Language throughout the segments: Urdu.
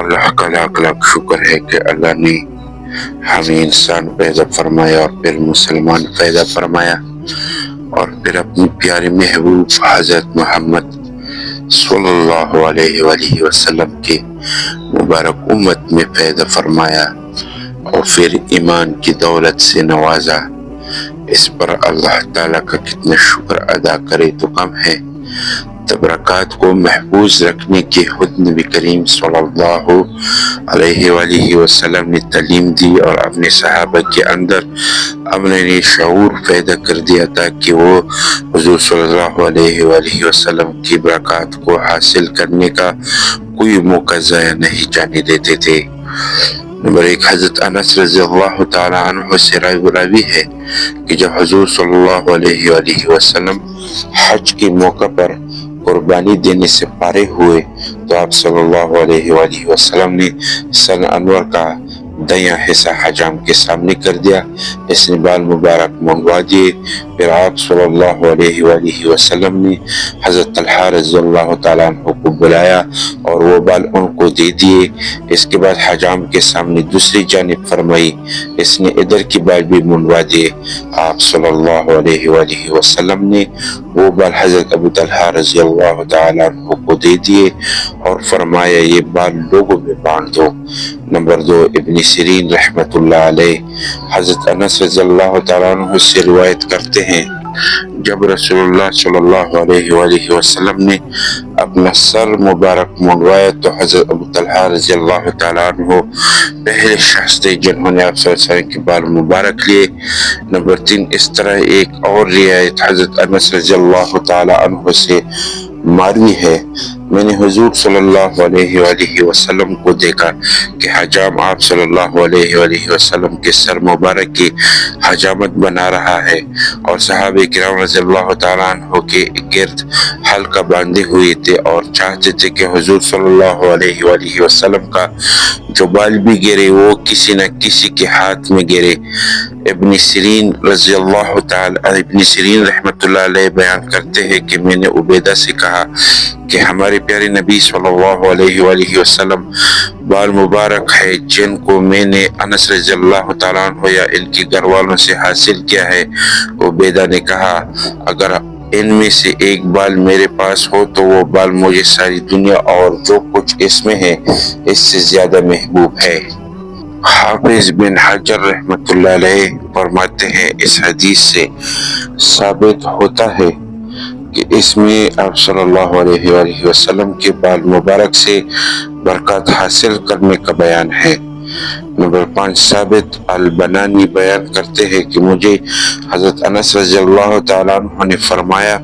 اللہ کا لاکھ لاکھ شکر ہے کہ اللہ نے ہمیں انسان پیدا فرمایا اور پھر مسلمان پیدا فرمایا اور پھر اپنی پیارے محبوب حضرت محمد صلی اللہ علیہ وآلہ وسلم کے مبارک امت میں پیدا فرمایا اور پھر ایمان کی دولت سے نوازا۔ اس پر اللہ تعالیٰ کا کتنا شکر ادا کرے تو کم ہے۔ تبرکات کو محفوظ رکھنے کی خود نبی کریم صلی اللہ علیہ وآلہ وسلم نے تعلیم دی اور اپنے صحابہ کے اندر اپنے شعور پیدا کر دیا تاکہ وہ حضور صلی اللہ علیہ وآلہ وسلم کی برکات کو حاصل کرنے کا کوئی موقع ضائع نہیں جانے دیتے تھے۔ نمبر 1، حضرت انس رضی اللہ تعالی عنہ سے راوی ہے کہ جب حضور صلی اللہ علیہ وآلہ وسلم حج کے موقع پر قربانی دینے سے فارغ ہوئے تو آپ صلی اللہ علیہ وآلہ وسلم نے سن انور کا دایاں حصہ حجام کے سامنے کر دیا۔ اس نے بال مبارک منگوا دیے۔ پھر آپ صلی اللہ علیہ وآلہ وسلم نے حضرت طلحہ رضی اللہ تعالیٰ عنہ کو بلایا اور وہ بال ان کو دے دیے۔ اس کے بعد حجام کے سامنے دوسری جانب فرمائی، اس نے ادھر کی بال بھی منگوا دیے۔ آپ صلی اللہ علیہ وآلہ وسلم نے وہ بال حضرت ابو طلحہ رضی اللہ تعالیٰ عنہ کو دے دیے اور فرمایا یہ بال لوگوں میں بانٹ دو۔ نمبر 2، ابن سیرین رحمت اللہ علیہ حضرت انس رضی اللہ تعالیٰ عنہ سے روایت کرتے ہیں جب رسول اللہ صلی اللہ علیہ وآلہ وسلم نے اپنا سر مبارک منڈوایا تو حضرت ابو طلحہ رضی اللہ تعالیٰ عنہ پہلے شخص تھے جنہوں نے آپ صلی اللہ علیہ وسلم کے بال مبارک لیے۔ نمبر 3، اس طرح ایک اور روایت حضرت انس رضی اللہ تعالیٰ عنہ سے مروی ہے، میں نے حضور صلی اللہ علیہ وآلہ وسلم کو دیکھا کہ حجام آپ صلی اللہ علیہ وآلہ وسلم کے سر مبارک کی حجامت بنا رہا ہے اور صحابہ کرام رضی اللہ تعالیٰ عنہ کے گرد حلقہ باندھے ہوئے تھے اور چاہتے تھے کہ حضور صلی اللہ علیہ وآلہ وسلم کا جو بال بھی گرے وہ کسی نہ کسی کے ہاتھ میں گرے۔ ابن سیرین رحمت اللہ علیہ بیان کرتے ہیں کہ میں نے عبیدہ سے کہا کہ ہمارے پیارے نبی صلی اللہ علیہ وآلہ وسلم بال مبارک ہے جن کو میں نے انس رضی اللہ تعالیٰ عنہ یا ان کے گھر والوں سے حاصل کیا ہے۔ عبیدہ نے کہا اگر ان میں سے ایک بال میرے پاس ہو تو وہ بال مجھے ساری دنیا اور جو کچھ اس میں ہے اس سے زیادہ محبوب ہے۔ حافظ بن حجر رحمت اللہ علیہ فرماتے ہیں اس حدیث سے ثابت ہوتا ہے کہ اس میں آپ صلی اللہ علیہ وآلہ وسلم کے بال مبارک سے برکات حاصل کرنے کا بیان ہے۔ نمبر 5، ثابت البنانی بیان کرتے ہیں کہ مجھے حضرت انس رضی اللہ تعالیٰ عنہ نے فرمایا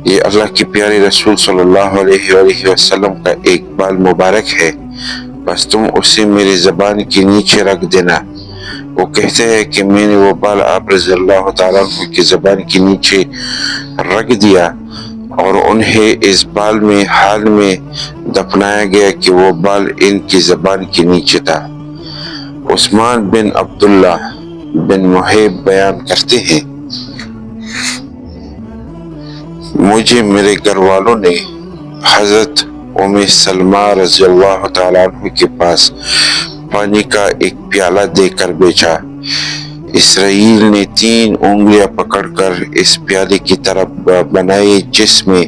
یہ اللہ کے پیارے رسول صلی اللہ علیہ وآلہ وسلم کا ایک بال مبارک ہے، بس تم اسے میری زبان کے نیچے رکھ دینا۔ وہ کہتے ہیں کہ میں نے وہ بال آپ رضی اللہ تعالیٰ عنہ کی زبان کے نیچے رکھ دیا اور انہیں اس بال میں حال میں دفنایا گیا کہ وہ بال ان کی زبان کے نیچے تھا۔ عثمان بن عبداللہ بن محیب بیان کرتے ہیں مجھے میرے گھر والوں نے حضرت ام سلمہ رضی اللہ تعالیٰ عنہ کے پاس پانی کا ایک پیالہ دے کر بھیجا۔ اسرائیل نے 3 انگلیاں پکڑ کر اس پیالے کی طرف بنائی جس میں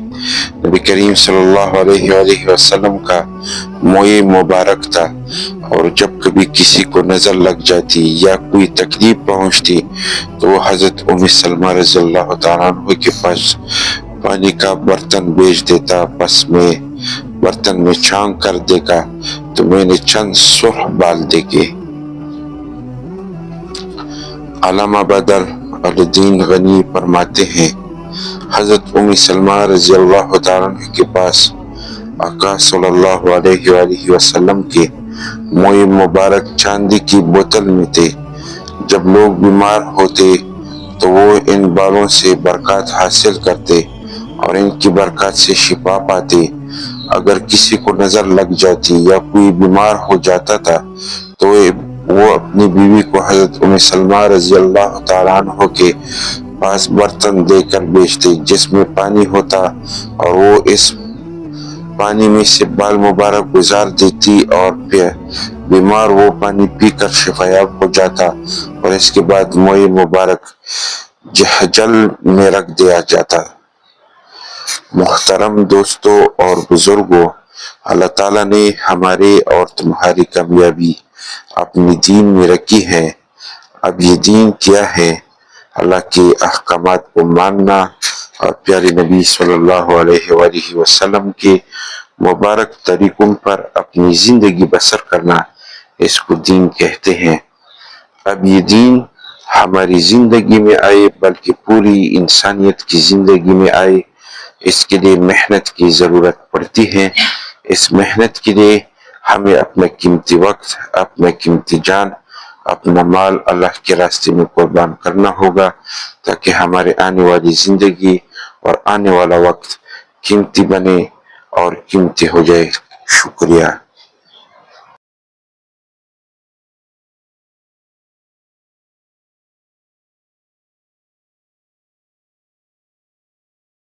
نبی کریم صلی اللہ علیہ وآلہ وسلم کا موئے مبارک تھا، اور جب کبھی کسی کو نظر لگ جاتی یا کوئی تکلیف پہنچتی تو وہ حضرت ام سلمہ رضی اللہ تعالیٰ عنہ کے پاس پانی کا برتن بھیج دیتا، پس میں برتن میں چھانک کر دیکھا تو میں نے چند سرخ بال دیکھے۔ علامہ بدر الدین غنی فرماتے ہیں حضرت ام سلمہ رضی اللہ تعالیٰ عنہ کے پاس آقا صلی اللہ علیہ وآلہ وسلم کے موئے مبارک چاندی کی بوتل میں تھے۔ جب لوگ بیمار ہوتے تو وہ ان بالوں سے برکات حاصل کرتے اور ان کی برکات سے شفا پاتے۔ اگر کسی کو نظر لگ جاتی یا کوئی بیمار ہو جاتا تھا تو وہ اپنی بیوی کو حضرت ام سلمہ رضی اللہ تعالیٰ عنہ کے پاس برتن دے کر بیچتے جس میں پانی ہوتا اور وہ اس پانی میں سے بال مبارک گزار دیتی اور بیمار وہ پانی پی کر شفایاب ہو جاتا اور اس کے بعد موئے مبارک جل میں رکھ دیا جاتا۔ محترم دوستوں اور بزرگوں، اللہ تعالیٰ نے ہمارے اور تمہاری کامیابی اپنی دین میں رکھی ہے۔ اب یہ دین کیا ہے؟ اللہ کے احکامات کو ماننا اور پیارے نبی صلی اللہ علیہ وآلہ وسلم کے مبارک طریقوں پر اپنی زندگی بسر کرنا، اس کو دین کہتے ہیں۔ اب یہ دین ہماری زندگی میں آئے بلکہ پوری انسانیت کی زندگی میں آئے، اس کے لیے محنت کی ضرورت پڑتی ہے۔ اس محنت کے لیے ہمیں اپنا قیمتی وقت، اپنا قیمتی جان، اپنا مال اللہ کے راستے میں قربان کرنا ہوگا تاکہ ہمارے آنے والی زندگی اور آنے والا وقت قیمتی بنے اور قیمتی ہو جائے۔ شکریہ۔